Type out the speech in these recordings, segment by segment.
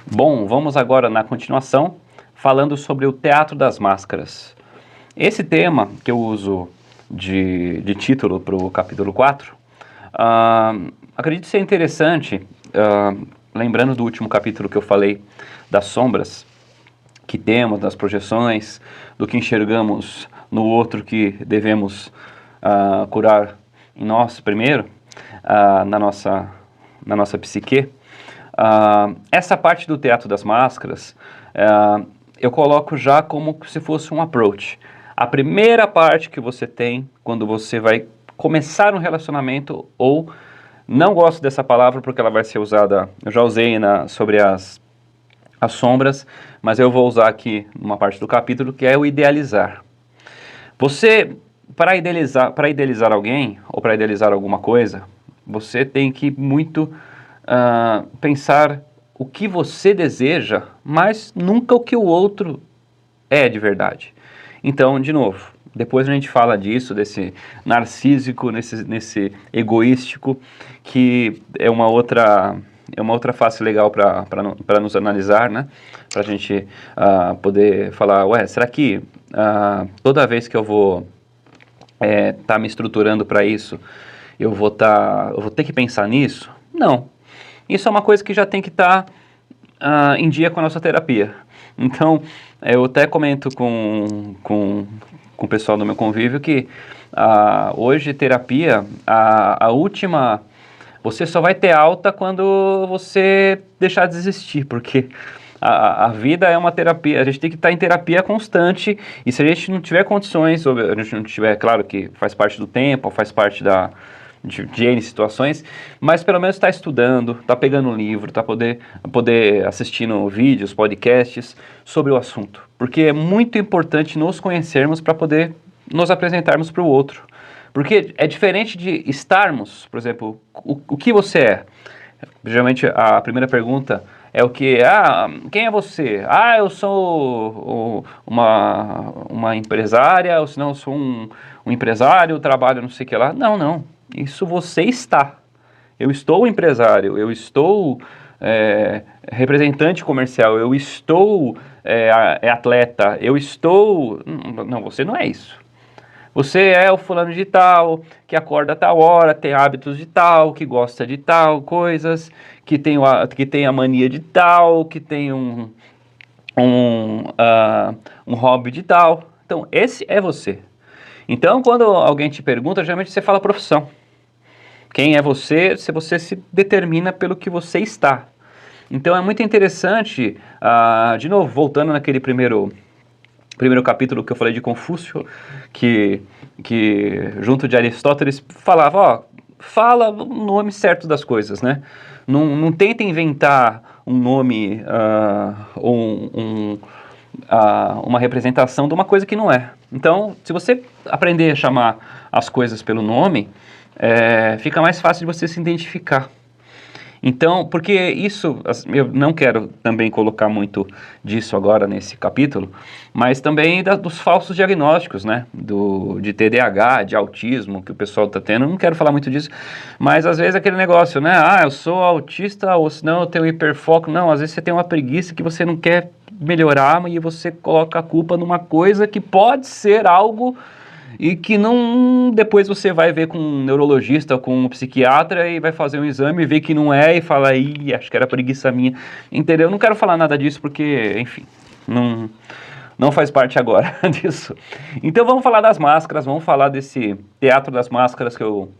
Bom, vamos agora na continuação, falando sobre o teatro das máscaras. Esse tema que eu uso de título para o capítulo 4, acredito ser interessante, lembrando do último capítulo que eu falei das sombras que temos, das projeções, do que enxergamos no outro que devemos curar em nós primeiro, na nossa psique. Essa parte do teatro das máscaras, eu coloco já como se fosse um approach. A primeira parte que você tem quando você vai começar um relacionamento, ou não gosto dessa palavra porque ela vai ser usada, eu já usei sobre as sombras, mas eu vou usar aqui numa parte do capítulo que é o idealizar. Você, para idealizar alguém, ou para idealizar alguma coisa, você tem que muito pensar o que você deseja, mas nunca o que o outro é de verdade. Então, de novo, depois a gente fala disso, desse narcísico, nesse egoístico, que é uma outra face legal para nos analisar, né? Para a gente poder falar, ué, será que toda vez que eu vou tá me estruturando para isso, eu vou ter que pensar nisso? Não. Isso é uma coisa que já tem que estar em dia com a nossa terapia. Então, eu até comento com o pessoal do meu convívio que hoje terapia, a última, você só vai ter alta quando você deixar de existir, porque a vida é uma terapia, a gente tem que estar em terapia constante, e se a gente não tiver condições, ou a gente não tiver, claro que faz parte do tempo, faz parte de N situações, mas pelo menos está estudando, está pegando um livro, está poder assistindo vídeos, podcasts sobre o assunto. Porque é muito importante nos conhecermos para poder nos apresentarmos para o outro. Porque é diferente de estarmos, por exemplo, o que você é? Geralmente a primeira pergunta é o que? Quem é você? Eu sou uma empresária, ou senão eu sou um empresário, trabalho não sei o que lá. Não. Isso você está. Eu estou empresário, eu estou representante comercial, eu estou atleta, eu estou... Não, você não é isso. Você é o fulano de tal, que acorda a tal hora, tem hábitos de tal, que gosta de tal, coisas, que tem a mania de tal, que tem um hobby de tal. Então, esse é você. Então, quando alguém te pergunta, geralmente você fala profissão. Quem é você, se você se determina pelo que você está. Então, é muito interessante, de novo, voltando naquele primeiro capítulo que eu falei de Confúcio, que junto de Aristóteles falava, fala o nome certo das coisas, né? Não tenta inventar um nome ou uma representação de uma coisa que não é. Então, se você aprender a chamar as coisas pelo nome, fica mais fácil de você se identificar. Então, porque isso, eu não quero também colocar muito disso agora nesse capítulo, mas também dos falsos diagnósticos, né? De TDAH, de autismo, que o pessoal está tendo. Eu não quero falar muito disso, mas às vezes aquele negócio, né? Eu sou autista, ou senão eu tenho hiperfoco. Não, às vezes você tem uma preguiça que você não quer melhorar, e você coloca a culpa numa coisa que pode ser algo... E que não, depois você vai ver com um neurologista ou com um psiquiatra e vai fazer um exame e ver que não é e fala, acho que era preguiça minha. Entendeu? Eu não quero falar nada disso porque, enfim, não faz parte agora disso. Então vamos falar das máscaras, vamos falar desse teatro das máscaras que eu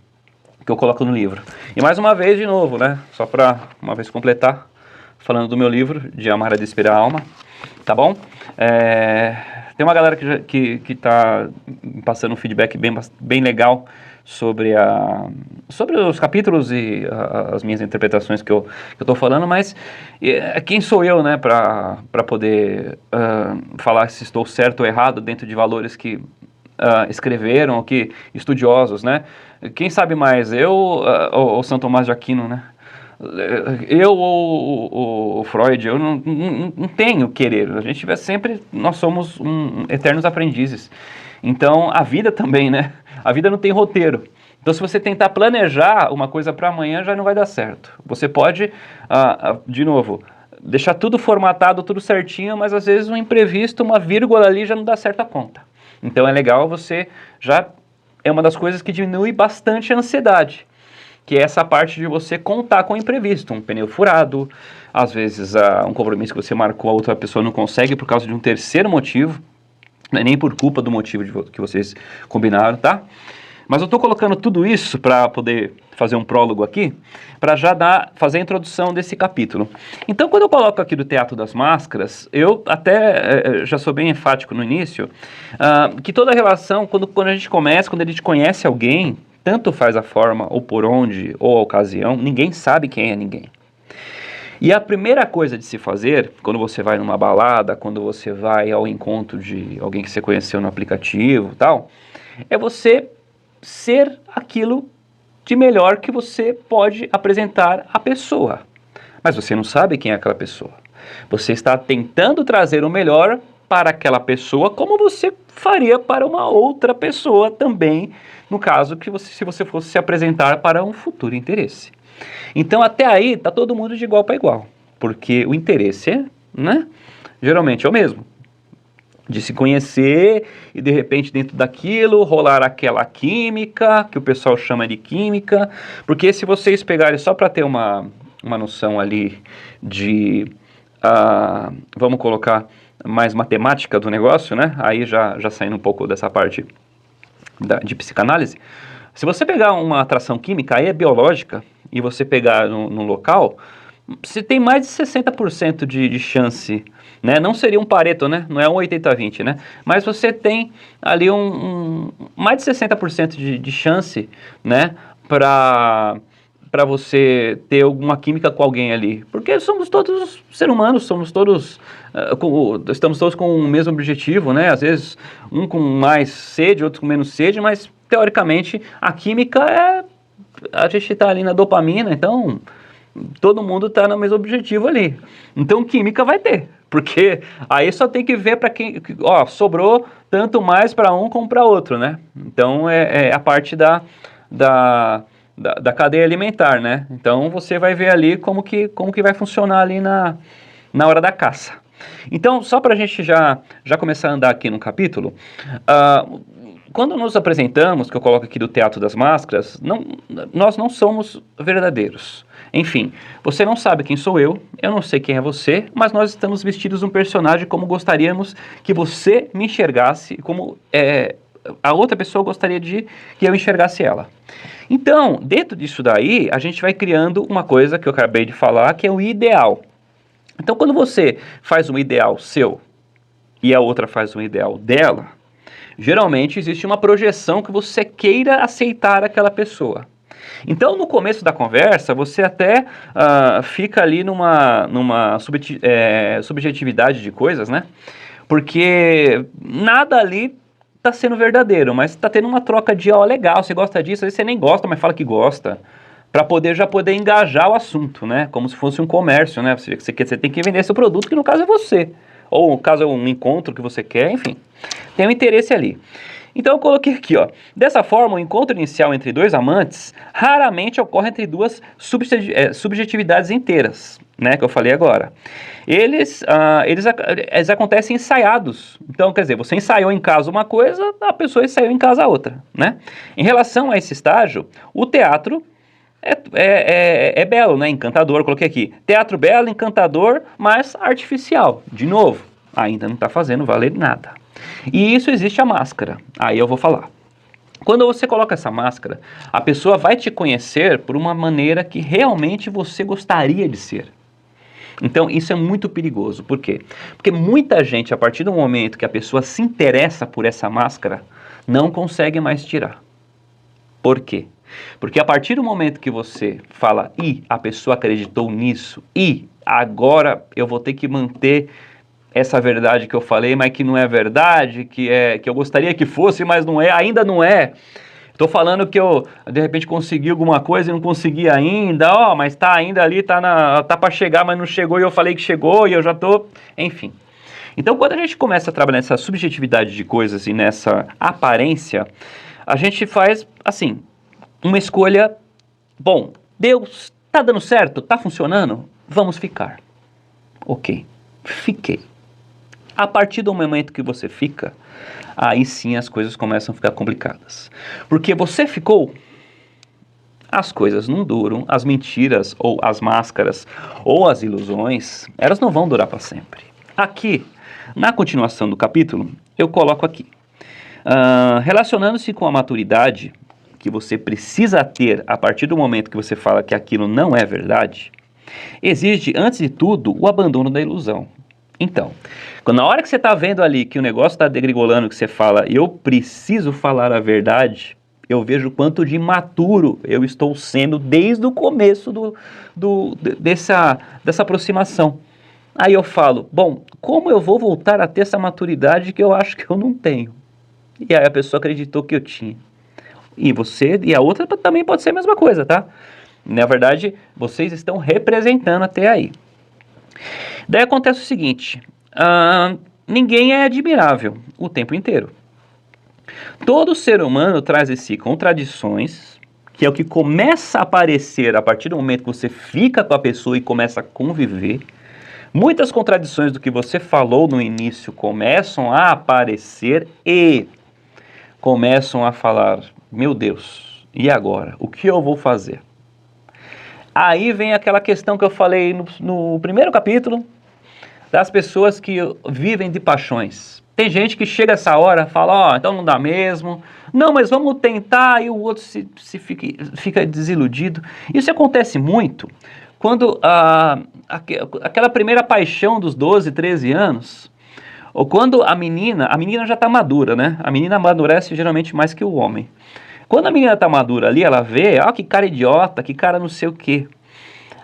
coloco no livro. E mais uma vez, de novo, né? Só para uma vez completar, falando do meu livro, de Amar a Despirar a Alma, tá bom? Tem uma galera que está passando um feedback bem legal sobre os capítulos e as minhas interpretações que eu estou falando, mas quem sou eu, né, para poder falar se estou certo ou errado dentro de valores que escreveram, que estudiosos, né? Quem sabe mais, eu ou São Tomás de Aquino, né? Eu ou o Freud, eu não tenho querer. A gente nós somos eternos aprendizes. Então, a vida também, né? A vida não tem roteiro. Então, se você tentar planejar uma coisa para amanhã, já não vai dar certo. Você pode, de novo, deixar tudo formatado, tudo certinho, mas às vezes um imprevisto, uma vírgula ali já não dá certa conta. Então é legal você já... É uma das coisas que diminui bastante a ansiedade, que é essa parte de você contar com o imprevisto, um pneu furado, às vezes um compromisso que você marcou, a outra pessoa não consegue por causa de um terceiro motivo, não é nem por culpa do motivo que vocês combinaram, tá? Mas eu estou colocando tudo isso para poder fazer um prólogo aqui, para já fazer a introdução desse capítulo. Então, quando eu coloco aqui do Teatro das Máscaras, eu até já sou bem enfático no início, que toda relação, quando a gente começa, quando a gente conhece alguém, tanto faz a forma, ou por onde, ou a ocasião, ninguém sabe quem é ninguém. E a primeira coisa de se fazer, quando você vai numa balada, quando você vai ao encontro de alguém que você conheceu no aplicativo e tal, é você ser aquilo de melhor que você pode apresentar à pessoa. Mas você não sabe quem é aquela pessoa. Você está tentando trazer o melhor para aquela pessoa, como você faria para uma outra pessoa também, no caso que se você fosse se apresentar para um futuro interesse. Então até aí está todo mundo de igual para igual, porque o interesse, né, geralmente é o mesmo. De se conhecer e de repente dentro daquilo rolar aquela química, que o pessoal chama de química, porque se vocês pegarem só para ter uma noção ali de, vamos colocar mais matemática do negócio, né? Aí já saindo um pouco dessa parte de psicanálise, se você pegar uma atração química, aí é biológica, e você pegar no local, você tem mais de 60% de chance, né? Não seria um Pareto, né? Não é um 80-20, né? Mas você tem ali mais de 60% de chance, né? Para você ter alguma química com alguém ali. Porque somos todos seres humanos, somos todos, estamos todos com o mesmo objetivo, né? Às vezes um com mais sede, outro com menos sede, mas teoricamente a química a gente está ali na dopamina, então todo mundo está no mesmo objetivo ali. Então química vai ter, porque aí só tem que ver para quem, sobrou tanto mais para um como para outro, né? Então é a parte da cadeia alimentar, né? Então você vai ver ali como que vai funcionar ali na hora da caça. Então, só para a gente já começar a andar aqui no capítulo, quando nos apresentamos, que eu coloco aqui do Teatro das Máscaras, nós não somos verdadeiros. Enfim, você não sabe quem sou eu não sei quem é você, mas nós estamos vestidos um personagem como gostaríamos que você me enxergasse, como a outra pessoa gostaria que eu enxergasse ela. Então, dentro disso daí, a gente vai criando uma coisa que eu acabei de falar, que é o ideal. Então, quando você faz um ideal seu e a outra faz um ideal dela, geralmente existe uma projeção que você queira aceitar aquela pessoa. Então, no começo da conversa, você até fica ali numa subjetividade de coisas, né? Porque nada ali está sendo verdadeiro, mas está tendo uma troca de, legal, você gosta disso, às vezes você nem gosta, mas fala que gosta, para já poder engajar o assunto, né? Como se fosse um comércio, né? Você tem que vender seu produto, que no caso é você. Ou no caso é um encontro que você quer, enfim. Tem um interesse ali. Então eu coloquei aqui, dessa forma, o encontro inicial entre dois amantes raramente ocorre entre duas subjetividades inteiras, né, que eu falei agora. Eles acontecem ensaiados. Então, quer dizer, você ensaiou em casa uma coisa, a pessoa ensaiou em casa outra, né? Em relação a esse estágio, o teatro é belo, né? Encantador, eu coloquei aqui. Teatro belo, encantador, mas artificial. De novo, ainda não está fazendo valer nada. E isso existe a máscara. Aí eu vou falar. Quando você coloca essa máscara, a pessoa vai te conhecer por uma maneira que realmente você gostaria de ser. Então isso é muito perigoso. Por quê? Porque muita gente, a partir do momento que a pessoa se interessa por essa máscara, não consegue mais tirar. Por quê? Porque a partir do momento que você fala, a pessoa acreditou nisso, agora eu vou ter que manter essa verdade que eu falei, mas que não é verdade, que eu gostaria que fosse, mas não é, ainda não é. Estou falando que eu, de repente, consegui alguma coisa e não consegui ainda, mas tá ainda ali, tá para chegar, mas não chegou, e eu falei que chegou, e eu já tô, enfim. Então, quando a gente começa a trabalhar nessa subjetividade de coisas e nessa aparência, a gente faz, assim, uma escolha, bom, Deus, tá dando certo? Tá funcionando? Vamos ficar. Ok, fiquei. A partir do momento que você fica, aí sim as coisas começam a ficar complicadas. Porque você ficou, as coisas não duram, as mentiras, ou as máscaras, ou as ilusões, elas não vão durar para sempre. Aqui, na continuação do capítulo, eu coloco aqui. Relacionando-se com a maturidade que você precisa ter a partir do momento que você fala que aquilo não é verdade, exige, antes de tudo, o abandono da ilusão. Então, na hora que você está vendo ali que o negócio está degringolando, que você fala, eu preciso falar a verdade, eu vejo quanto de imaturo eu estou sendo desde o começo dessa aproximação. Aí eu falo, bom, como eu vou voltar a ter essa maturidade que eu acho que eu não tenho? E aí a pessoa acreditou que eu tinha. E a outra também pode ser a mesma coisa, tá? Na verdade, vocês estão representando até aí. Daí acontece o seguinte, ninguém é admirável o tempo inteiro. Todo ser humano traz em si contradições, que é o que começa a aparecer a partir do momento que você fica com a pessoa e começa a conviver. Muitas contradições do que você falou no início começam a aparecer e começam a falar, meu Deus, e agora? O que eu vou fazer? Aí vem aquela questão que eu falei no primeiro capítulo, das pessoas que vivem de paixões. Tem gente que chega essa hora e fala, então não dá mesmo, não, mas vamos tentar, e o outro fica desiludido. Isso acontece muito quando aquela primeira paixão dos 12, 13 anos, ou quando a menina já está madura, né? A menina amadurece geralmente mais que o homem. Quando a menina está madura ali, ela vê, que cara idiota, que cara não sei o quê.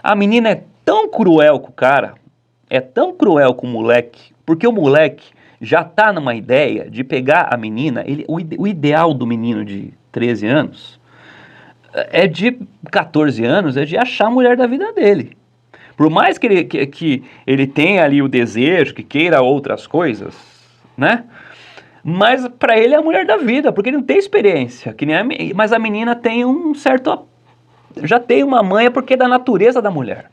A menina é tão cruel com o cara, é tão cruel com o moleque, porque o moleque já tá numa ideia de pegar a menina, o ideal do menino de 13 anos é de 14 anos, é de achar a mulher da vida dele. Por mais que ele tenha ali o desejo, que queira outras coisas, né? Mas para ele é a mulher da vida, porque ele não tem experiência. Mas a menina tem já tem uma manha porque é da natureza da mulher.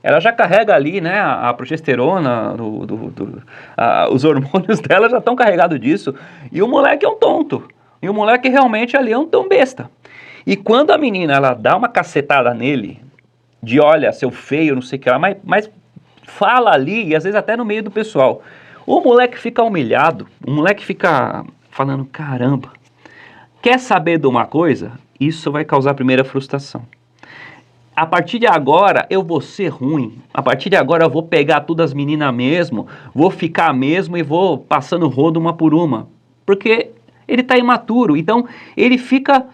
Ela já carrega ali, né, a progesterona, os hormônios dela já estão carregados disso. E o moleque é um tonto. E o moleque realmente ali é um tão besta. E quando a menina, ela dá uma cacetada nele, de olha, seu feio, não sei o que lá, mas fala ali, e às vezes até no meio do pessoal. O moleque fica humilhado, o moleque fica falando, caramba, quer saber de uma coisa? Isso vai causar a primeira frustração. A partir de agora eu vou ser ruim, a partir de agora eu vou pegar todas as meninas mesmo, vou ficar mesmo e vou passando rodo uma por uma. Porque ele está imaturo, então ele fica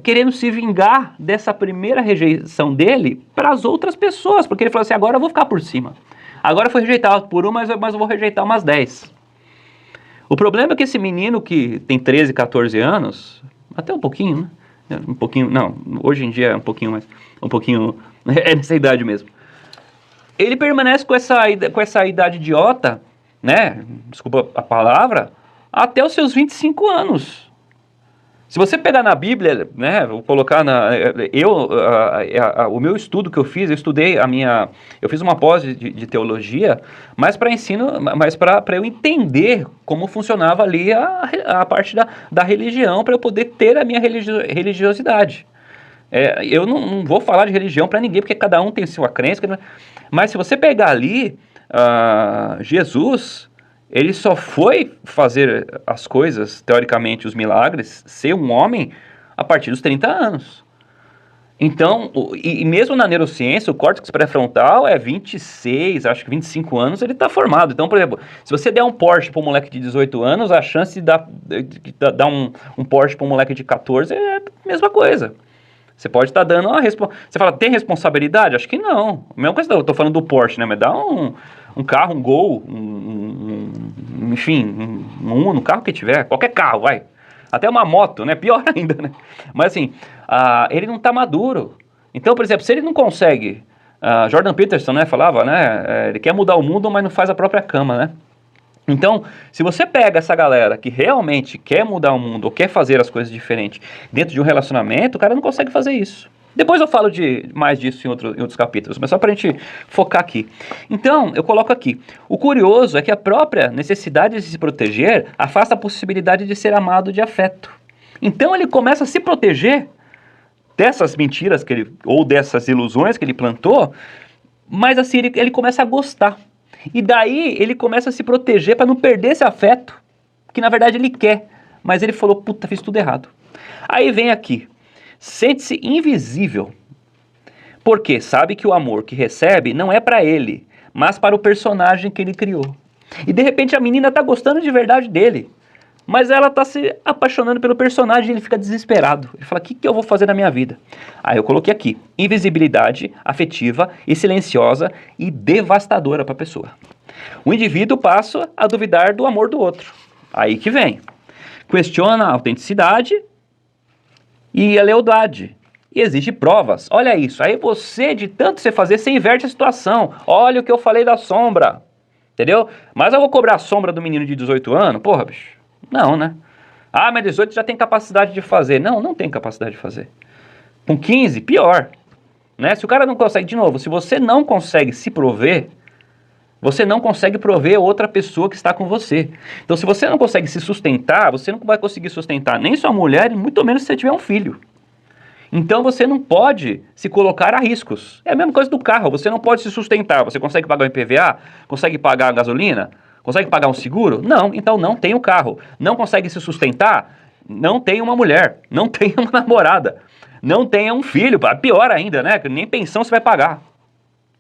querendo se vingar dessa primeira rejeição dele para as outras pessoas, porque ele falou assim, agora eu vou ficar por cima. Agora foi rejeitado por uma, mas eu vou rejeitar umas 10. O problema é que esse menino que tem 13, 14 anos, até um pouquinho, né? Um pouquinho, não, hoje em dia é um pouquinho mais, é nessa idade mesmo. Ele permanece com essa idade idiota, né, desculpa a palavra, até os seus 25 anos. Se você pegar na Bíblia, né, vou colocar o meu estudo que eu fiz, eu fiz uma pós de teologia, mas para ensino, mas para eu entender como funcionava ali a parte da religião, para eu poder ter a minha religiosidade. Eu não vou falar de religião para ninguém, porque cada um tem sua crença, mas se você pegar ali, Jesus, ele só foi fazer as coisas, teoricamente, os milagres, ser um homem, a partir dos 30 anos. Então, e mesmo na neurociência, o córtex pré-frontal é 26, acho que 25 anos, ele está formado. Então, por exemplo, se você der um Porsche para um moleque de 18 anos, a chance de dar um Porsche para um moleque de 14 é a mesma coisa. Você pode estar dando uma responsabilidade. Você fala, tem responsabilidade? Acho que não. A mesma coisa, eu estou falando do Porsche, né? Mas dá um carro, um Gol, enfim, um carro que tiver, qualquer carro, vai. Até uma moto, né? Pior ainda, né? Mas assim, ele não está maduro. Então, por exemplo, se ele não consegue... Jordan Peterson, né, falava, né? Ele quer mudar o mundo, mas não faz a própria cama, né? Então, se você pega essa galera que realmente quer mudar o mundo ou quer fazer as coisas diferentes dentro de um relacionamento, o cara não consegue fazer isso. Depois eu falo mais disso em outros capítulos, mas só para a gente focar aqui. Então, eu coloco aqui. O curioso é que a própria necessidade de se proteger afasta a possibilidade de ser amado de afeto. Então ele começa a se proteger dessas mentiras ou dessas ilusões que ele plantou, mas assim, ele começa a gostar. E daí ele começa a se proteger para não perder esse afeto, que na verdade ele quer. Mas ele falou, puta, fiz tudo errado. Aí vem aqui. Sente-se invisível, porque sabe que o amor que recebe não é para ele, mas para o personagem que ele criou. E de repente a menina tá gostando de verdade dele, mas ela tá se apaixonando pelo personagem e ele fica desesperado. Ele fala, o que eu vou fazer na minha vida? Aí eu coloquei aqui, invisibilidade afetiva e silenciosa e devastadora para a pessoa. O indivíduo passa a duvidar do amor do outro. Aí que vem. Questiona a autenticidade e a lealdade. E exige provas. Olha isso. Aí você, de tanto você fazer, você inverte a situação. Olha o que eu falei da sombra. Entendeu? Mas eu vou cobrar a sombra do menino de 18 anos? Porra, bicho. Não, né? Ah, mas 18 já tem capacidade de fazer. Não tem capacidade de fazer. Com 15, pior. Né? Se o cara não consegue, de novo, se você não consegue se prover, você não consegue prover outra pessoa que está com você. Então, se você não consegue se sustentar, você não vai conseguir sustentar nem sua mulher, e muito menos se você tiver um filho. Então, você não pode se colocar a riscos. É a mesma coisa do carro, você não pode se sustentar. Você consegue pagar o IPVA? Consegue pagar a gasolina? Consegue pagar um seguro? Não, então não tem o carro. Não consegue se sustentar? Não tem uma mulher, não tem uma namorada, não tem um filho, pior ainda, né? Nem pensão você vai pagar.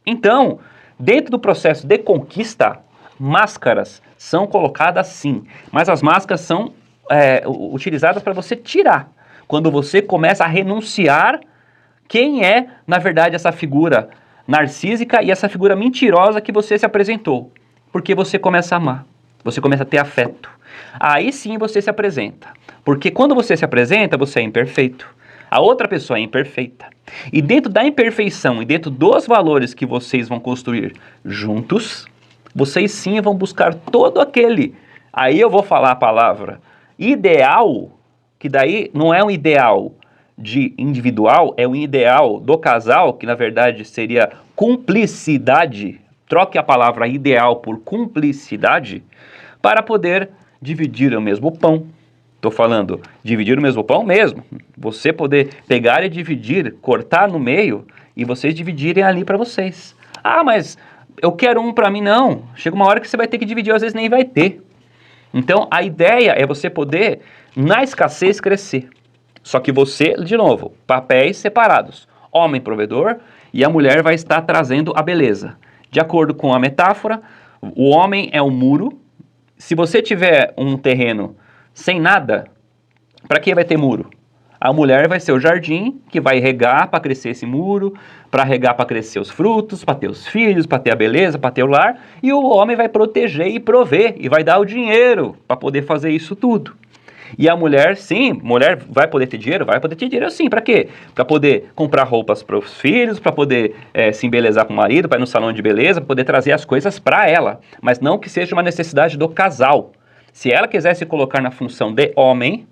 Então, dentro do processo de conquista, máscaras são colocadas sim, mas as máscaras são utilizadas para você tirar. Quando você começa a renunciar quem é, na verdade, essa figura narcísica e essa figura mentirosa que você se apresentou. Porque você começa a amar, você começa a ter afeto. Aí sim você se apresenta. Porque quando você se apresenta, você é imperfeito. A outra pessoa é imperfeita. E dentro da imperfeição e dentro dos valores que vocês vão construir juntos, vocês sim vão buscar todo aquele, aí eu vou falar a palavra, ideal, que daí não é um ideal de individual, é um ideal do casal, que na verdade seria cumplicidade. Troque a palavra ideal por cumplicidade para poder dividir o mesmo pão. Estou falando dividir o mesmo pão mesmo. Você poder pegar e dividir, cortar no meio e vocês dividirem ali para vocês. Ah, mas eu quero um para mim, não. Chega uma hora que você vai ter que dividir, às vezes nem vai ter. Então a ideia é você poder, na escassez, crescer. Só que você, de novo, papéis separados. Homem provedor e a mulher vai estar trazendo a beleza. De acordo com a metáfora, o homem é o muro. Se você tiver um terreno sem nada, para que vai ter muro? A mulher vai ser o jardim que vai regar para crescer esse muro, para regar para crescer os frutos, para ter os filhos, para ter a beleza, para ter o lar. E o homem vai proteger e prover e vai dar o dinheiro para poder fazer isso tudo. E a mulher, sim, mulher vai poder ter dinheiro? Vai poder ter dinheiro sim, para quê? Para poder comprar roupas para os filhos, para poder se embelezar com o marido, para ir no salão de beleza, para poder trazer as coisas para ela. Mas não que seja uma necessidade do casal. Se ela quiser se colocar na função de homem,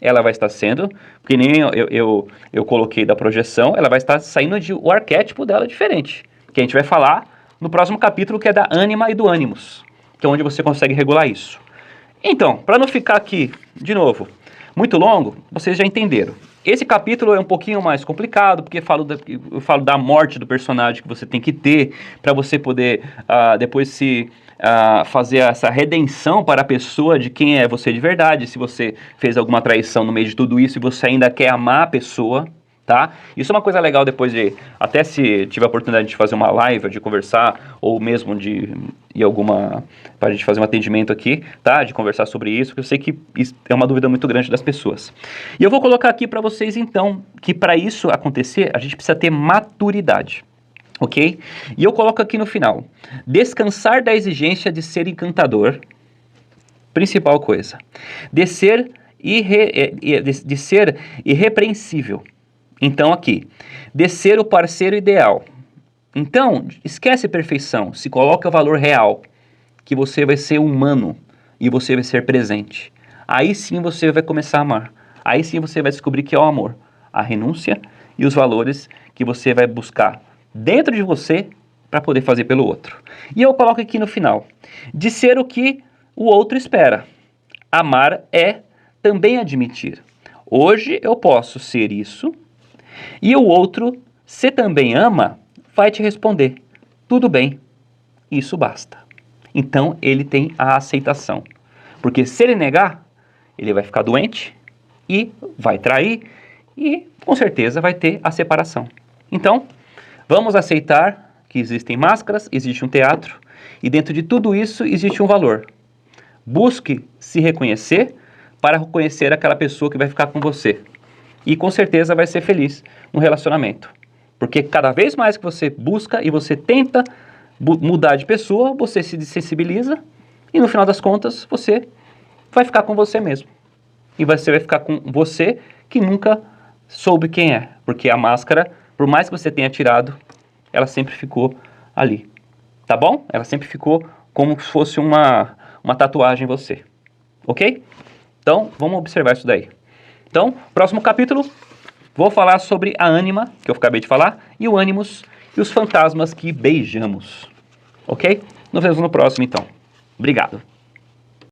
ela vai estar sendo, que nem eu coloquei da projeção, ela vai estar saindo o arquétipo dela diferente. Que a gente vai falar no próximo capítulo, que é da ânima e do ânimos, que é onde você consegue regular isso. Então, para não ficar aqui, de novo, muito longo, vocês já entenderam. Esse capítulo é um pouquinho mais complicado, porque eu falo da morte do personagem que você tem que ter para você poder depois fazer essa redenção para a pessoa de quem é você de verdade, se você fez alguma traição no meio de tudo isso e você ainda quer amar a pessoa, tá? Isso é uma coisa legal depois até se tiver a oportunidade de fazer uma live, de conversar, ou mesmo para a gente fazer um atendimento aqui, tá? De conversar sobre isso, porque eu sei que isso é uma dúvida muito grande das pessoas. E eu vou colocar aqui para vocês, então, que para isso acontecer, a gente precisa ter maturidade. Ok? E eu coloco aqui no final, descansar da exigência de ser encantador, principal coisa, de ser irrepreensível. Então aqui, de ser o parceiro ideal. Então, esquece perfeição, se coloca o valor real, que você vai ser humano e você vai ser presente. Aí sim você vai começar a amar. Aí sim você vai descobrir que é o amor, a renúncia e os valores que você vai buscar dentro de você para poder fazer pelo outro. E eu coloco aqui no final, de ser o que o outro espera. Amar é também admitir. Hoje eu posso ser isso, e o outro, se também ama, vai te responder: tudo bem, isso basta. Então ele tem a aceitação. Porque se ele negar, ele vai ficar doente e vai trair e com certeza vai ter a separação. Então, vamos aceitar que existem máscaras, existe um teatro e dentro de tudo isso existe um valor. Busque se reconhecer para reconhecer aquela pessoa que vai ficar com você. E com certeza vai ser feliz no relacionamento. Porque cada vez mais que você busca e você tenta mudar de pessoa, você se desensibiliza e no final das contas você vai ficar com você mesmo. E você vai ficar com você que nunca soube quem é. Porque a máscara, por mais que você tenha tirado, ela sempre ficou ali. Tá bom? Ela sempre ficou como se fosse uma tatuagem em você. Ok? Então, vamos observar isso daí. Então, próximo capítulo, vou falar sobre a ânima, que eu acabei de falar, e o ânimos e os fantasmas que beijamos. Ok? Nos vemos no próximo, então. Obrigado.